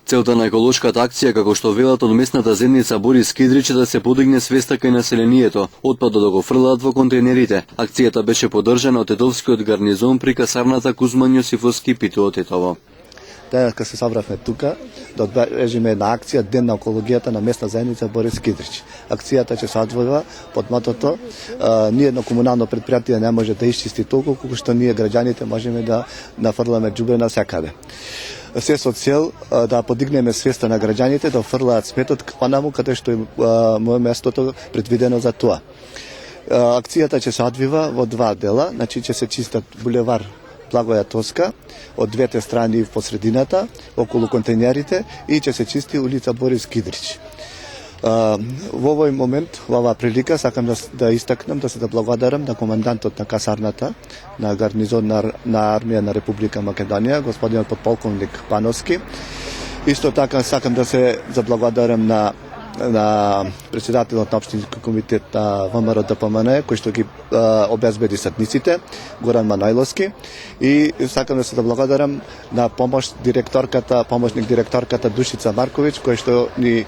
Целта на еколошката акција, како што велат од местната заедница Борис Кидрич, да се подигне свеста кај населението, отпадот да го фрлаат во контейнерите. Акцијата беше поддржана од Тетовскиот гарнизон при касарната Кузман Јосифовски Питу од Тетово. Денеска се собравме тука да одбележиме една акција Ден на екологијата на местна заедница Борис Кидрич. Акцијата ќе се одвојува под мотото ниедно комунално предпријатие не може да исчисти толку колку што ние граѓаните можеме да нафрламе џубре насекаде. Се со цел да подигнеме свеста на граѓаните да фрлаат сметот онаму каде што му е местото предвидено за тоа. Акцијата ќе се одвива во два дела, значи ќе се чистат булевар Благоја Тоска од двете страни в посредината, околу контейнерите, и ќе се чисти улица Борис Кидрич. Во овој момент, во оваа прилика, сакам да истакнам, да се да благодарам на командантот на касарната, на гарнизон на армија на Република Македонија, господинот подполковник Пановски. Исто така сакам да се заблагодарам на председателот на општински комитет на ВМРО ДПМН, кој што ги обезбеди сатниците, Горан Манојловски, и сакам да се благодарам на помошник директорката Душица Марковиќ, кој што ни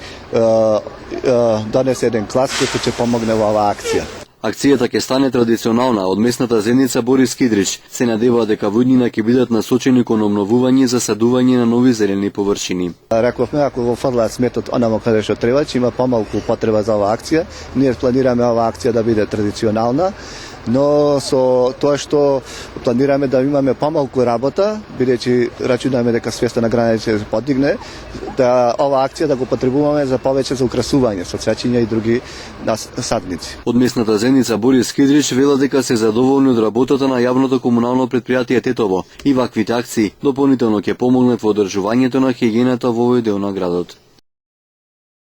донесе еден клас кој ќе помогне во оваа акција. Акцијата ќе стане традиционална од местната заедница Борис Кидрич. Се надеваа дека во иднина ќе бидат насочени кон обновување и засадување на нови зелени површини. Рековме, ако го фрлаат сметот онамо каде што треба, ќе има помалку потреба за оваа акција. Ние планираме оваа акција да биде традиционална, но со тоа што планираме да имаме помалку работа, бидејќи рачунаме дека свеста на граѓаните ќе се подигне, да оваа акција да го потребуваме за повеќе за украсување со цвеќиња и други садници. Од местната заедница Борис Кидрич вела дека се задоволни од работата на јавното комунално предпријатие Тетово и ваквите акции дополнително ќе помогнат во одржувањето на хигиената во овој дел на градот.